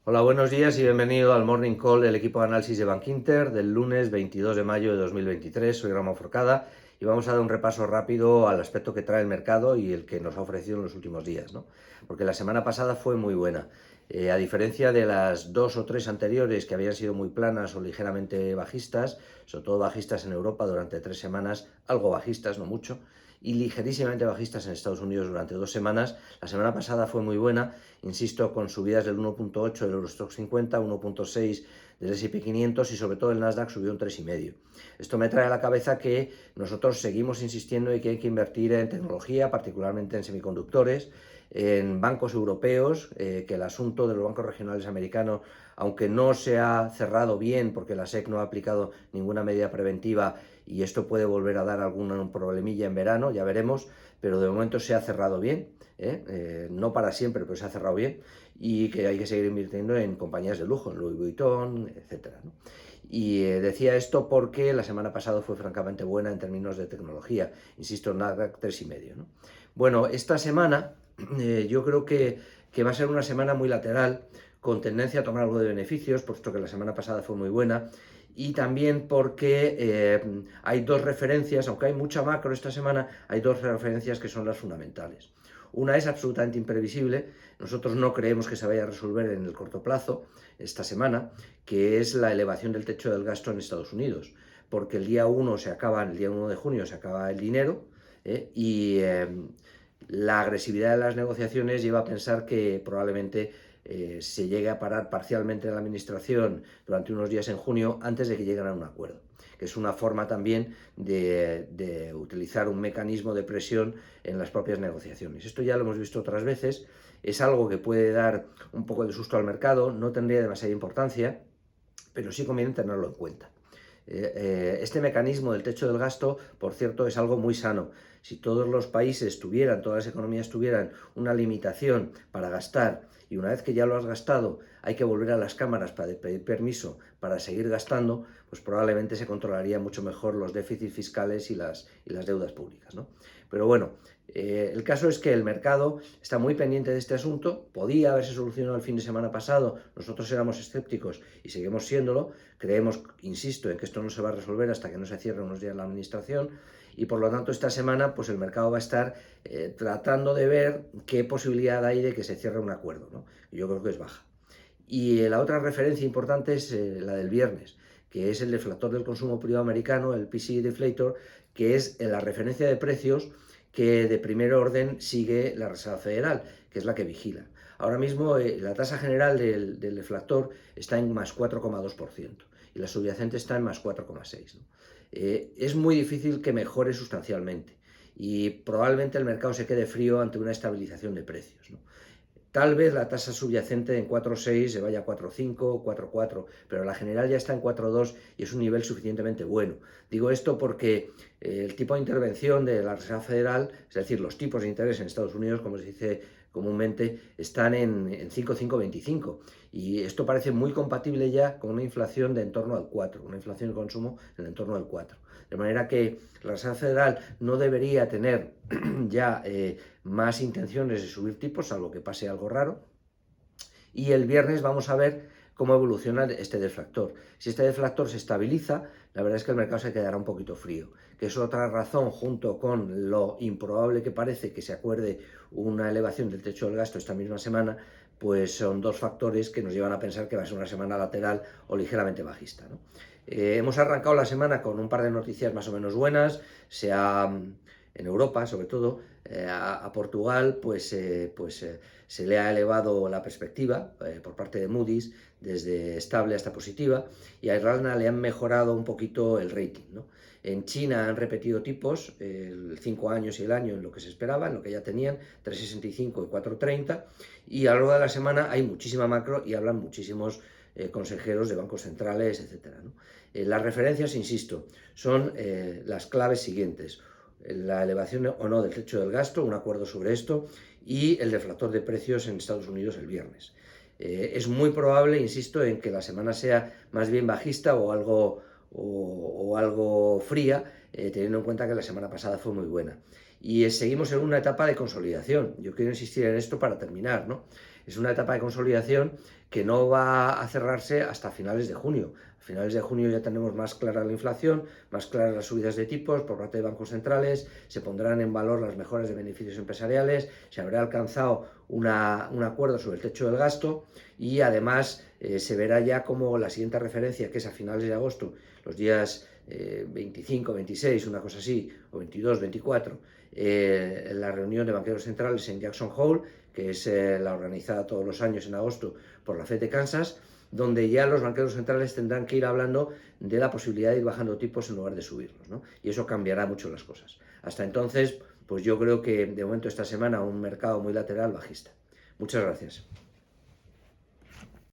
Hola, buenos días y bienvenido al Morning Call del equipo de análisis de Bankinter del lunes 22 de mayo de 2023. Soy Ramón Forcada y vamos a dar un repaso rápido al aspecto que trae el mercado y el que nos ha ofrecido en los últimos días, ¿no? Porque la semana pasada fue muy buena. A diferencia de las dos o tres anteriores que habían sido muy planas o ligeramente bajistas, sobre todo bajistas en Europa durante 3 semanas, algo bajistas, no mucho, y ligerísimamente bajistas en Estados Unidos durante 2 semanas. La semana pasada fue muy buena, insisto, con subidas del 1.8 del Eurostoxx 50, 1.6 del S&P 500 y sobre todo el Nasdaq subió un 3,5. Esto me trae a la cabeza que nosotros seguimos insistiendo en que hay que invertir en tecnología, particularmente en semiconductores, en bancos europeos, que el asunto de los bancos regionales americanos, aunque no se ha cerrado bien porque la SEC no ha aplicado ninguna medida preventiva y esto puede volver a dar algún problemilla en verano, ya veremos, pero de momento se ha cerrado bien, no para siempre, pero se ha cerrado bien, y que hay que seguir invirtiendo en compañías de lujo, en Louis Vuitton, etcétera, ¿no? Y decía esto porque la semana pasada fue francamente buena en términos de tecnología, insisto, Nasdaq 3,5, ¿no? Bueno, esta semana yo creo que va a ser una semana muy lateral, con tendencia a tomar algo de beneficios, puesto que la semana pasada fue muy buena, y también porque hay dos referencias, aunque hay mucha macro esta semana, hay dos referencias que son las fundamentales. Una es absolutamente imprevisible, nosotros no creemos que se vaya a resolver en el corto plazo esta semana, que es la elevación del techo del gasto en Estados Unidos, porque el día 1 el día 1 de junio se acaba el dinero, y la agresividad de las negociaciones lleva a pensar que probablemente se llegue a parar parcialmente la administración durante unos días en junio antes de que lleguen a un acuerdo, que es una forma también de utilizar un mecanismo de presión en las propias negociaciones. Esto ya lo hemos visto otras veces, es algo que puede dar un poco de susto al mercado, no tendría demasiada importancia, pero sí conviene tenerlo en cuenta. Este mecanismo del techo del gasto, por cierto, es algo muy sano. Si todos los países tuvieran, todas las economías tuvieran una limitación para gastar y una vez que ya lo has gastado hay que volver a las cámaras para pedir permiso para seguir gastando, pues probablemente se controlarían mucho mejor los déficits fiscales y las deudas públicas, ¿no? Pero bueno, el caso es que el mercado está muy pendiente de este asunto, podía haberse solucionado el fin de semana pasado, nosotros éramos escépticos y seguimos siéndolo, creemos, insisto, en que esto no se va a resolver hasta que no se cierre unos días la administración y por lo tanto esta semana pues el mercado va a estar tratando de ver qué posibilidad hay de que se cierre un acuerdo, ¿no? Yo creo que es baja. Y la otra referencia importante es la del viernes, que es el deflator del consumo privado americano, el PCE Deflator, que es la referencia de precios que de primer orden sigue la Reserva Federal, que es la que vigila. Ahora mismo la tasa general del deflator está en más 4,2% y la subyacente está en más 4,6%, ¿no? Es muy difícil que mejore sustancialmente y probablemente el mercado se quede frío ante una estabilización de precios, ¿no? Tal vez la tasa subyacente en 4,6 se vaya a 4,5, 4,4, pero la general ya está en 4,2 y es un nivel suficientemente bueno. Digo esto porque el tipo de intervención de la Reserva Federal, es decir, los tipos de interés en Estados Unidos, como se dice comúnmente, están en 5,525 y esto parece muy compatible ya con una inflación de en torno al 4, una inflación de consumo en el entorno del 4. De manera que la Reserva Federal no debería tener ya más intenciones de subir tipos, salvo que pase algo raro. Y el viernes vamos a ver cómo evoluciona este deflactor. Si este deflactor se estabiliza, la verdad es que el mercado se quedará un poquito frío, que es otra razón, junto con lo improbable que parece que se acuerde una elevación del techo del gasto esta misma semana, pues son dos factores que nos llevan a pensar que va a ser una semana lateral o ligeramente bajista, ¿no? Hemos arrancado la semana con un par de noticias más o menos buenas, en Europa sobre todo, a Portugal se le ha elevado la perspectiva por parte de Moody's desde estable hasta positiva y a Irlanda le han mejorado un poquito el rating, ¿no? En China han repetido tipos, el 5 años y el año en lo que se esperaba, en lo que ya tenían, 3,65 y 4,30, y a lo largo de la semana hay muchísima macro y hablan muchísimos consejeros de bancos centrales, etcétera, ¿no? Las referencias, insisto, son las claves siguientes: la elevación o no del techo del gasto, un acuerdo sobre esto, y el deflactor de precios en Estados Unidos el viernes. Es muy probable, insisto, en que la semana sea más bien bajista o algo fría, teniendo en cuenta que la semana pasada fue muy buena. Y seguimos en una etapa de consolidación. Yo quiero insistir en esto para terminar, ¿no? es una etapa de consolidación que no va a cerrarse hasta finales de junio. A finales de junio ya tenemos más clara la inflación, más claras las subidas de tipos por parte de bancos centrales, se pondrán en valor las mejoras de beneficios empresariales, se habrá alcanzado un acuerdo sobre el techo del gasto y además se verá ya como la siguiente referencia, que es a finales de agosto, los días 25, 26, una cosa así, o 22, 24, en la reunión de banqueros centrales en Jackson Hole, que es la organizada todos los años en agosto por la Fed de Kansas, donde ya los banqueros centrales tendrán que ir hablando de la posibilidad de ir bajando tipos en lugar de subirlos, ¿no? Y eso cambiará mucho las cosas. Hasta entonces, pues yo creo que de momento esta semana un mercado muy lateral bajista. Muchas gracias.